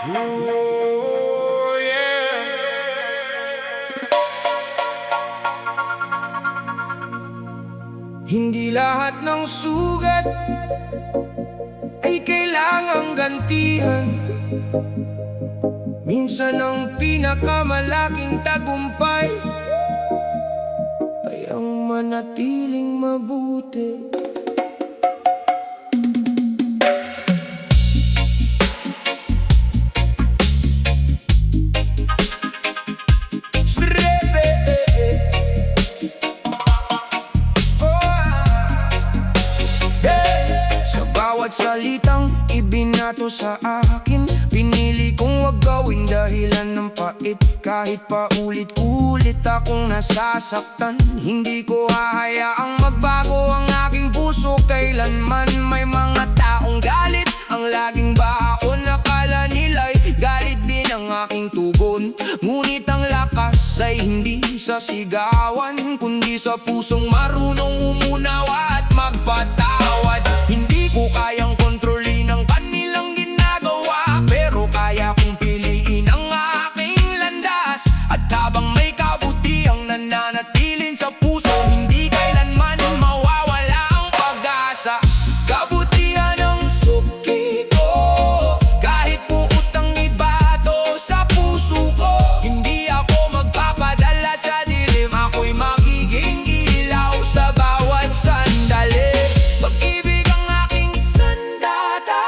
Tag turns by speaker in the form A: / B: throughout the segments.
A: Oh, yeah. Hindi lahat ng sugat ay kailangang gantihan. Minsan ang pinakamalaking tagumpay ay ang manatiling mabuti. Bawat salitang ibinato sa akin, pinili kong wag gawing dahilan ng pait. Kahit pa ulit-ulit akong nasasaktan, hindi ko hahayaang magbago ang aking puso kailanman. May mga taong galit ang laging baon, akala nila'y galit din ang aking tugon. Ngunit ang lakas ay hindi sa sigawan, kundi sa pusong marunong umunawa at magpatawad. Hindi ko kayang kontrolin ang kanilang ginagawa, pero kaya kong piliin ang aking landas. At habang may kabutihang nananatiling sa puso, hindi kailanman mawawala ang pag-asa. Kabutihan ang suki ko, kahit buot ang ibato sa puso ko. Hindi ako magpapadala sa dilim, ako'y magiging ilaw sa bawat sandali. Pag-ibig ang aking sandata,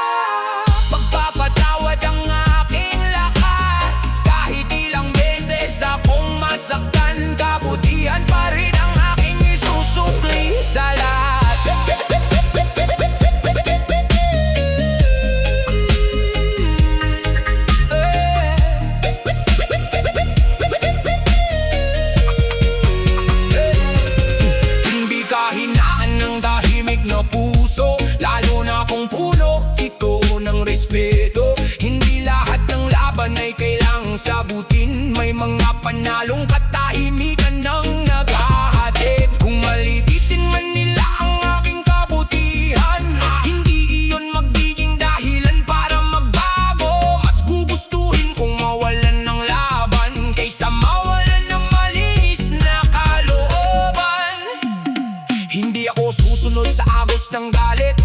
A: pagpapatawad ang aking lakas. Kahit ilang beses akong masaktan, kabutihan pa rin ang aking isusukli sa lahat. Hindi kahinaan ng tahimik na puso, lalo na kung puno ito ng respeto. Hindi lahat ng laban ay kailangang sabutin, may mga panalong katahimikan ng naghahatid. Kung malititin man nila ang aking kabutihan, hindi iyon magiging dahilan para magbago. Mas gugustuhin kong mawalan ng laban kaysa mawalan ng malinis na kalooban. Hindi ako susunod sa agos ng galit,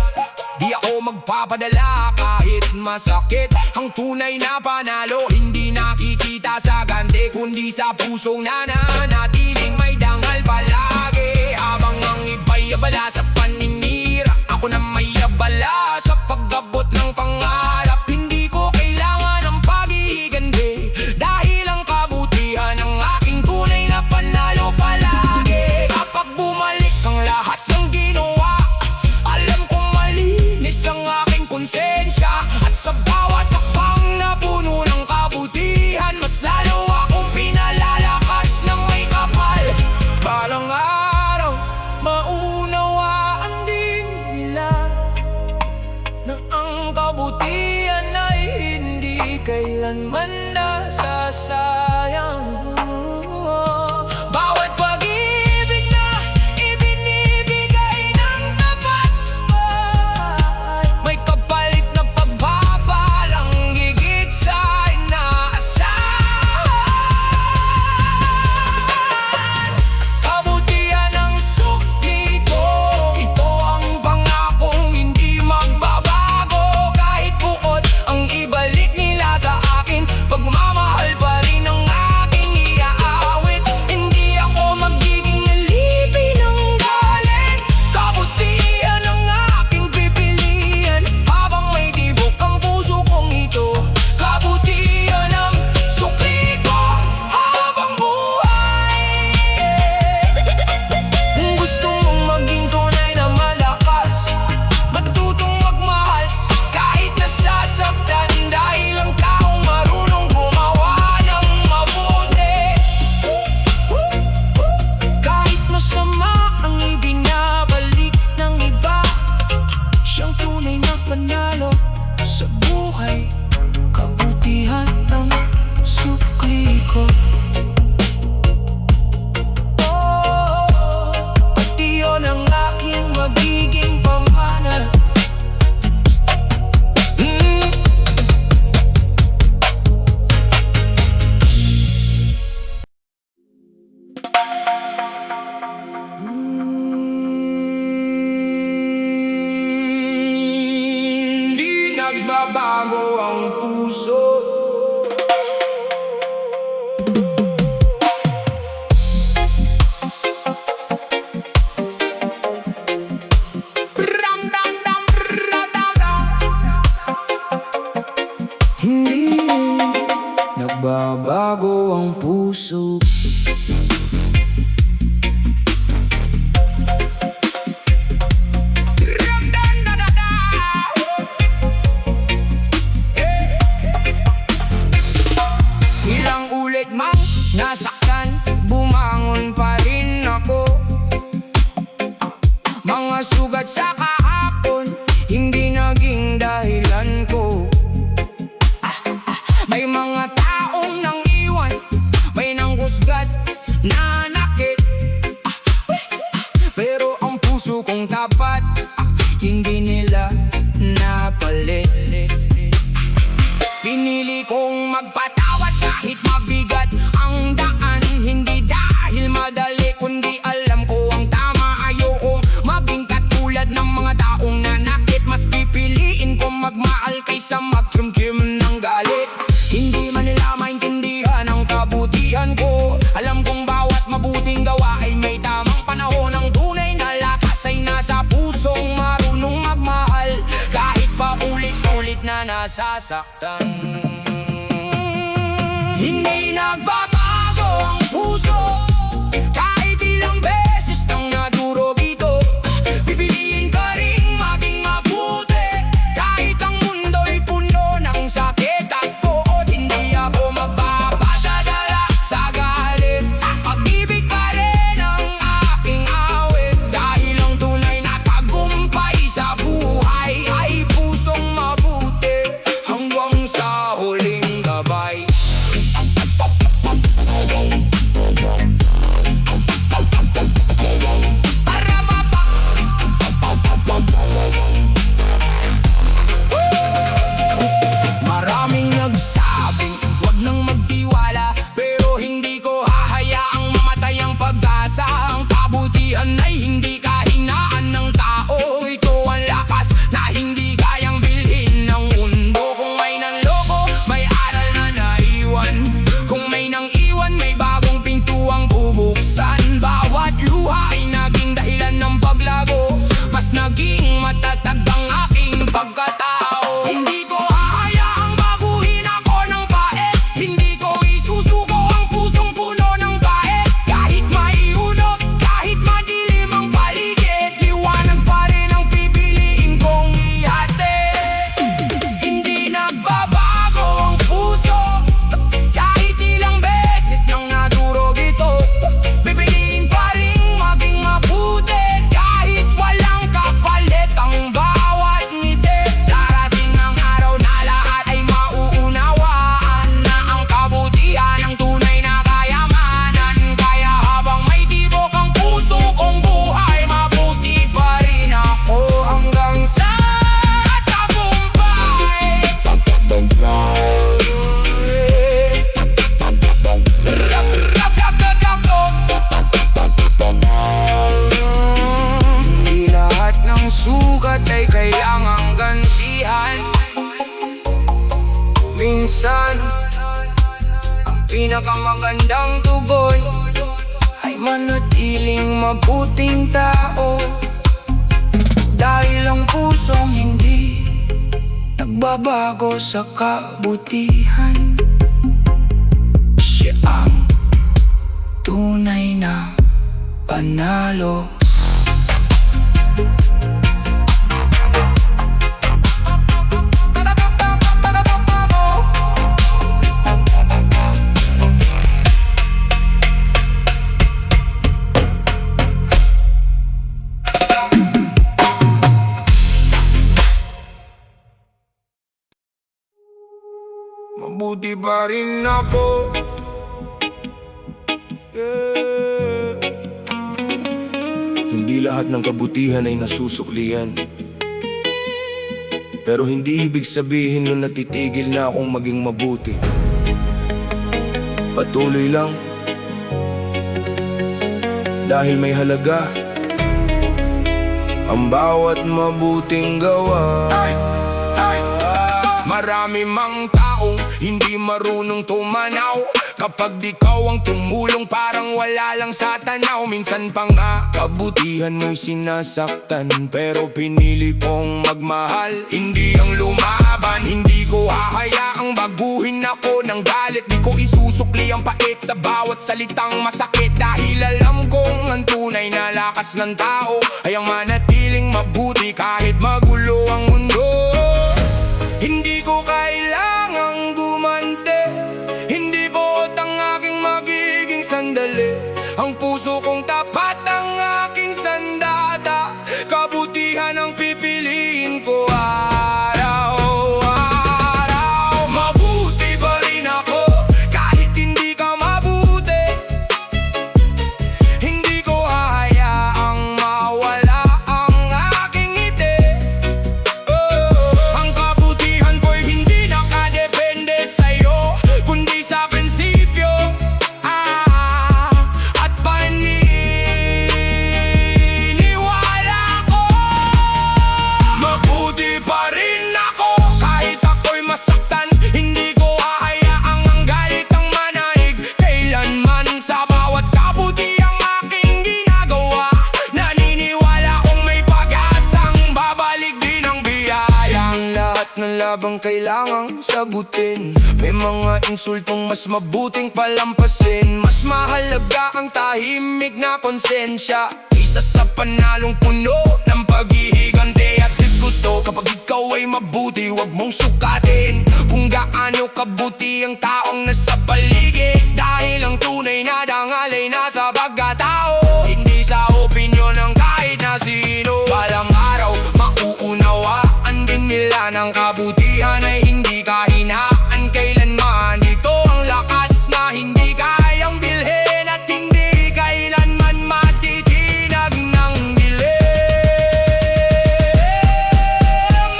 A: di ako magpapadala kahit masakit. Ang tunay na panalo hindi nakikita sa ganti, kundi sa pusong nananatiling may dangal palagi. Habang ang iba'y abala sa paninira, ako na may abala sa pag-abot ng pangarap. Hindi ko kailangan ng pag-iigandi, dahil ang kabutihan ang aking tunay na panalo palagi. Kapag bumalik ang lahat ng ginawa, alam kong malinis ang aking konsensya. At sa bawat hakbang na puno ng kabutihan, mas lalo akong pinalalakas ng may kapal. Balang araw, maunawaan din nila na ang kabutihan ay hindi kailanman nasasayang. Bawat pag-ibig na ibinibigay ng tapat ay may kapalit na pagbabalang higit sa inaasahan. Kabutihan ang sukli ko, ito ang pangakong hindi magbabago. Kahit buot ang ibalik nila sa akin, pagmamahal nagbabago ang puso. Hindi nagbabago ang puso. Ilang ulit mang nasaktan, bumangon pa rin ako. Mga sugat sa kahapon, hindi naging dahilan ko. May mga taong nang iwan, may nanghusgat na nakit. Pero ang puso kong tapat, hindi nila napalit. Pinili kong magpatawad kahit mabigat ang daan. Hindi dahil madali, kundi alam ko ang tama. Ayokong maging katulad ng mga taong nanakit. Mas pipiliin kong magmahal kaysa magkimkim ng galit. Hindi man nila maintindihan ang kabutihan ko. Alam kong bawat mabuting gawa ay may tamang panahon. Ang tunay na lakas ay nasa pusong marunong magmahal, kahit pa ulit-ulit na nasasaktan. Hindi nagbabago ang puso, kahit ilang beses nang nadurog ito. Pipiliin ka rin maging mabuti, kahit ang mundo'y puno ng sakit at poot. Hindi ako magpapadadala sa galit, pag-ibig pa rin ang aking awit. Dahil ang tunay na tagumpay sa buhay ay pusong mabuti hanggang sa huling gabay. Maraming nagsabing wag nang magtiwala, pero hindi ko hahayaang mamatay ang pag-asa. Ang kabutihan ay hindi kahinaan ng tao, ito ang lakas na hindi kayang bilhin ng mundo. Kung may nanloko, may aral na naiwan. Kung may nang iwan, may bagong pintuang bubuksan. Bawat luha ay naging dahilan ng paglago, mas naging matatag ang aking pagkatao. Hindi ko hahayaang baguhin ako ng pait, hindi ko isusuko ang pusong puno ng bait. Kahit maiunos, kahit madilim ang paligid, liwanag pa rin ang pipiliin kong ihatid. Hindi nagbabago ang puso, kahit ilang beses nang nadurog ito. Pipiliin pa rin maging mabuti, kahit walang kapalit ang bawat ngiti. Darating ang araw na lahat ay mauunawaan na ang kabutihan ang tunay na kayamanan. Kaya habang may tibok ang puso kong buhay, mabuti pa rin ako hanggang sa tagumpay. Hindi lahat ng sugat ay kailangang gantihan. Minsan, ang pinakamagandang tugon ay manatiling mabuting tao. Dahil ang pusong hindi nagbabago sa kabutihan, siya ang tunay na panalo. Mabuti pa rin ako,
B: Hindi lahat ng kabutihan ay nasusuklian, pero hindi ibig sabihin nun natitigil na akong maging mabuti. Patuloy lang, dahil may halaga ang bawat mabuting gawa.
A: Marami mang taong hindi marunong tumanaw. Kapag ikaw ang tumulong parang wala lang sa tanaw. Minsan pa nga kabutihan mo'y sinasaktan, pero pinili kong magmahal, hindi ang lumaban. Hindi ko hahayaang baguhin ako ng galit. Di ko isusukli ang pait sa bawat salitang masakit, dahil alam kong ang tunay na lakas ng tao ay ang manatiling mabuti kahit magulo ang mundo. Hindi ko kailangang gumante, hindi buot ang aking magiging sandali. Ang puso kong tapat ang aking sandata, kabutihan ang pipiliin ko araw-araw. Mabuti pa rin ako kahit hindi ka mabuti. Hindi ko hahayaang mawala ang aking ngiti. Ang kabutihan ko'y hindi nakadepende sa'yo, kundi sa prinsipyo at paniniwala ko. Mabuti pa rin ako kahit ako'y masaktan. Hindi ko hahayaang ang galit ang manahig kailanman. Sa bawat kabuti ang aking ginagawa, naniniwala kong may pag-asang babalik din ang biyaya. Ang lahat ng labang kailangang sagutin, may mga insultong mas mabuting palampasin. Mas mahalaga ang tahimik na konsensya isa sa panalong puno ng paghihigante at disgusto. Kapag ikaw ay mabuti, huwag mong sukatin kung gaano kabuti ang taong nasa paligid, dahil ang tunay na dangal ay nasa pagkatao, hindi sa opinyon ng kahit na sino. Balang araw mauunawaan din nila ng kabutihan ay hindi kahinaan kailanman. Ito ang lakas na hindi kayang bilhin at hindi kailanman matitinag ng dilim.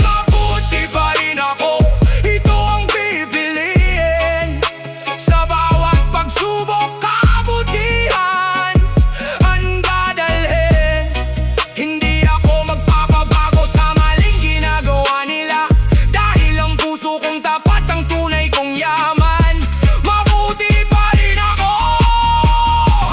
A: Mabuti pa rin ako, ito ang pipiliin. Sa bawat pagsubok kabutihan ang dadalhin. Hindi ako magpapabago sa maling ginagawa nila, dahil ang puso kong tapat ang tunay kong yaman. Mabuti pa rin ako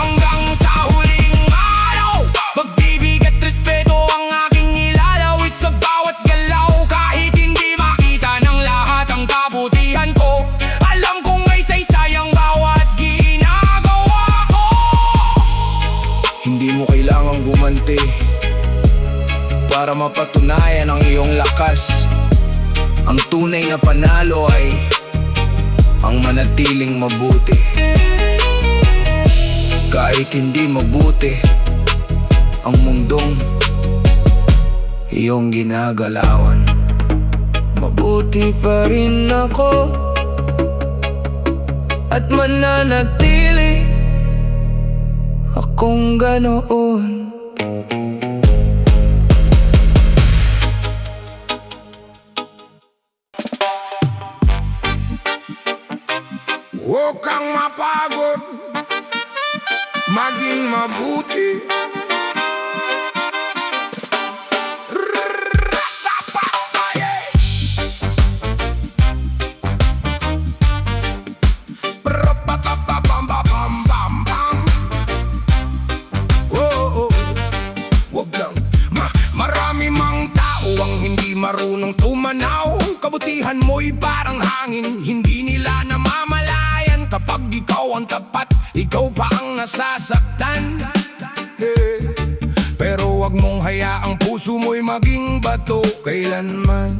A: hanggang sa huling araw. Pag-ibig at respeto ang aking ilalawit sa bawat galaw. Kahit hindi makita ng lahat ang kabutihan ko, alam kong may saysay ang bawat ginagawa ko.
B: Hindi mo kailangang gumanti para mapatunayan ang iyong lakas. Ang tunay na panalo ay ang manatiling mabuti. Kahit hindi mabuti ang mundong iyong ginagalawan, mabuti pa rin ako at mananatili akong ganoon.
A: Huwag kang mapagod, maging mabuti. Marami mang tao ang hindi marunong tumanaw. Kabutihan mo'y parang hangin, hindi nila namamalayan. Kapag ikaw ang tapat, ikaw pa ang nasasaktan. Pero wag mong hayaang puso mo'y maging bato kailanman.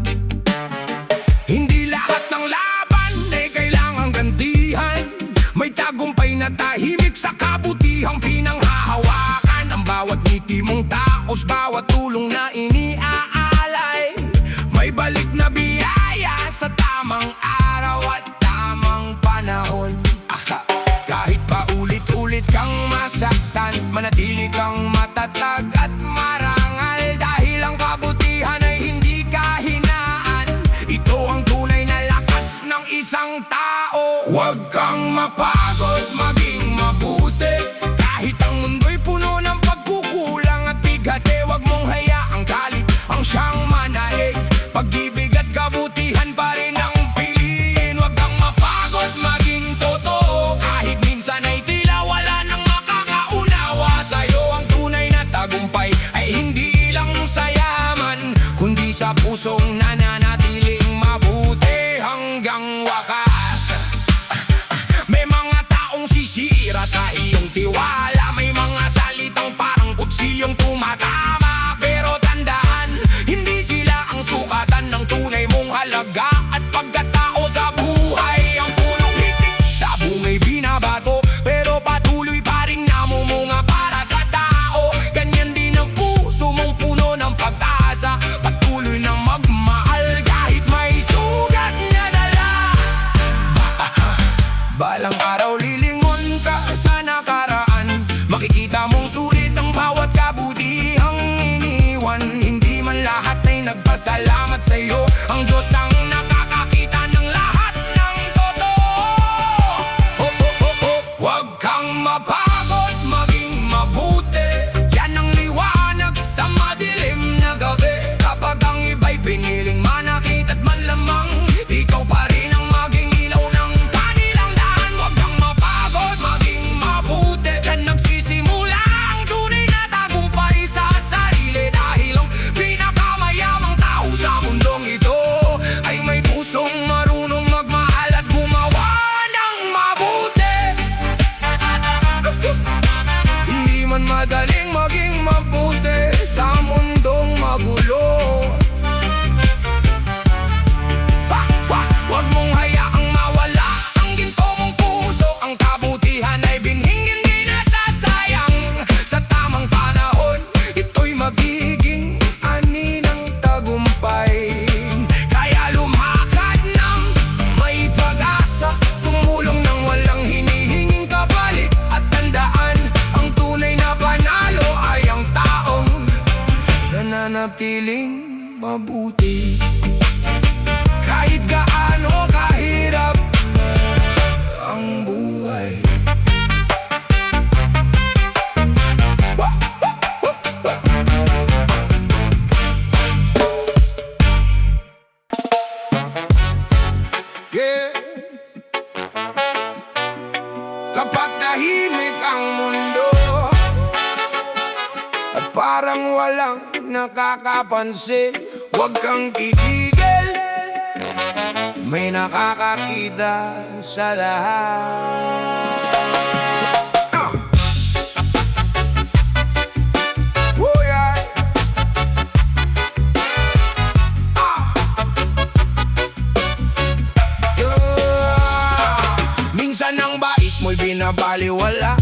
A: Hindi lahat ng laban ay kailangang gantihan. May tagumpay na tahimik sa kabutihang pinanghahawakan. Ang bawat ngiti mong taos, bawat tulong na iniaalay, may balik na biyaya sa tamang araw at tamang panahon. Kahit pa ulit-ulit kang masaktan, manatili kang matatag at marangal, dahil ang kabutihan ay hindi kahinaan. Ito ang tunay na lakas ng isang tao. Huwag kang mapagod, maging mabuti. Kahit ang mundo'y puno ng pagkukulang at bigate, huwag mong hayaang galit ang siyang manahig. Pag-ibig at kabutihan pa rin ang pagkatao sa buhay. Ang punong hitik sa bungay binabato, pero patuloy pa rin namumunga para sa tao. Ganyan din ang puso mong puno ng pag-asa, patuloy na magmahal kahit may sugat na dala. Balang araw lilingon ka sa nakaraan, makikita mong sulit ang bawat kabutihang iniwan. Hindi man lahat ay nagpasalamat sa'yo, ang Diyos ang nakakakita ng lahat ng totoo. Huwag kang mapagod, maging mabuti, yan ang liwanag sa madilim na gabi. Kapag ang iba'y piniling manakit at manlamang, ikaw pa rin ang maging ilaw ng kanilang daan. Huwag kang mapagod, maging mabuti, yan nagsisimula ang tunay na tagumpay sa sarili. Dahil ang pinakamayamang tao sa mundong ito ay may pusong marunong magmahal at gumawa ng mabuti. Hindi man madaling maging mabuti sa mundong magulo. Huwag mong hayaang mawala ang ginto mong puso. Ang kabutihan ay binhing hindi nasasayang. Sa tamang panahon, ito'y magiging ani ng tagumpay. Kaya lumakad ng may pag-asa, tumulong ng walang hinihinging kapalit. At tandaan, ang tunay na panalo ay ang taong nananatiling mabuti. Kahit gaano kahirap ang buhay. Yeah. Kapag tahimik ang mundo at parang walang nakakapansin, huwag kang titigil, may nakakakita sa lahat. Oh, yeah. Minsan ang bait mo'y binabaliwala,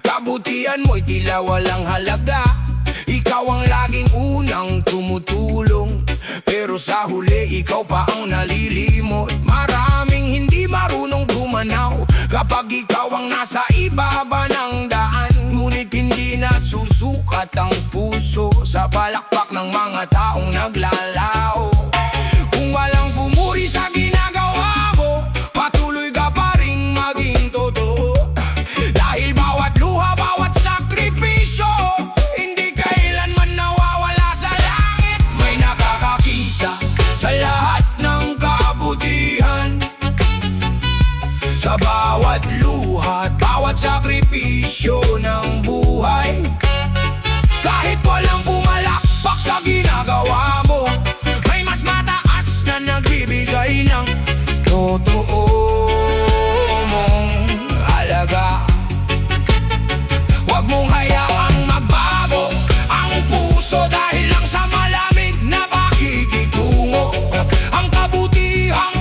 A: kabutihan mo'y tila walang halaga. Ikaw ang laging unang tumutulong, pero sa huli ikaw pa ang nalilimot. Maraming hindi marunong gumanaw kapag ikaw ang nasa ibaba ng daan. Ngunit hindi nasusukat ang puso sa palakpak ng mga taong naglalao. Kung walang pumuri sa ginagawa mo, patuloy ka pa rin maging totoo. Dahil bawat luha, bawat sakripisyo, hindi kailanman nawawala sa langit. May nakakakita sa lahat ng kabutihan, sa bawat luha at bawat sakripisyo ng buhay. Kahit walang pumalakpak sa ginagawa mo, may mas mataas na nagbibigay ng totoo mong halaga. Huwag mong hayaang magbago ang puso dahil lang sa malamig na pakikitungo. Ang kabutihang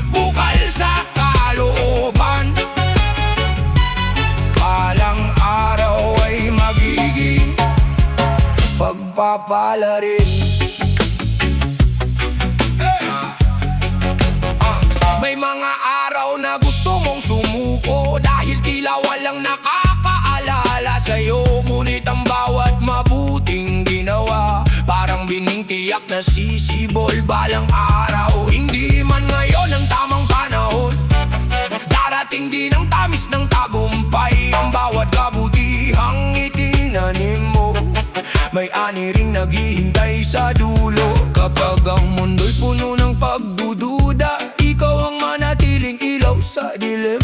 A: bukal sa kalooban, balang araw ay magiging pagpapala rin. May mga araw na gusto mong sumuko dahil tila walang nakakaalala sa'yo. Ngunit ang bawat mabuting ginawa parang biningtiyak na sisibol. Balang araw, hindi man ngayon ang tamang panahon, darating din ang tamis ng tagumpay. Ang bawat kabutihang itinanim mo, may ani ring naghihintay sa dulo. Kapag ang mundo'y puno ng pagdududa, ikaw ang manatiling ilaw sa dilim.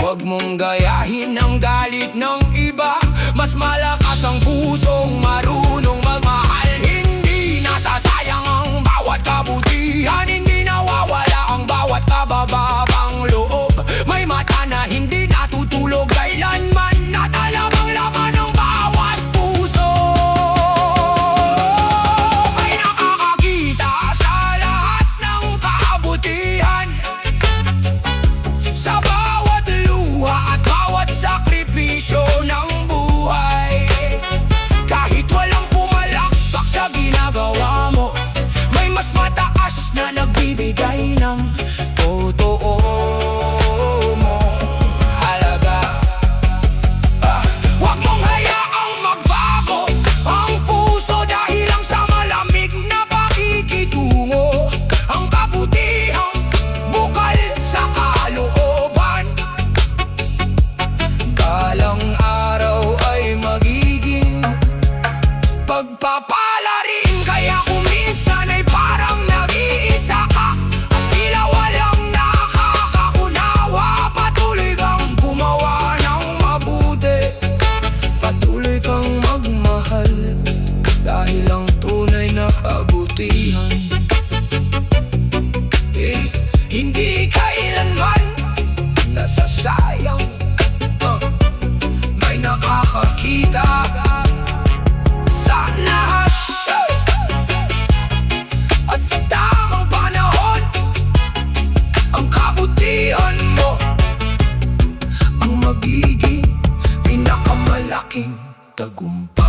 A: Huwag mong gayahin ang galit ng iba, mas malakas ang pusong marunong magmahal. Hindi nasasayang ang bawat kabutihan, hindi nawawala ang bawat kabababang loob. May mata na hindi natutulog kailanman, at alam ang laman ng bawat puso. May nakakakita sa lahat ng kabutihan, magiging pinakamalaking tagumpay.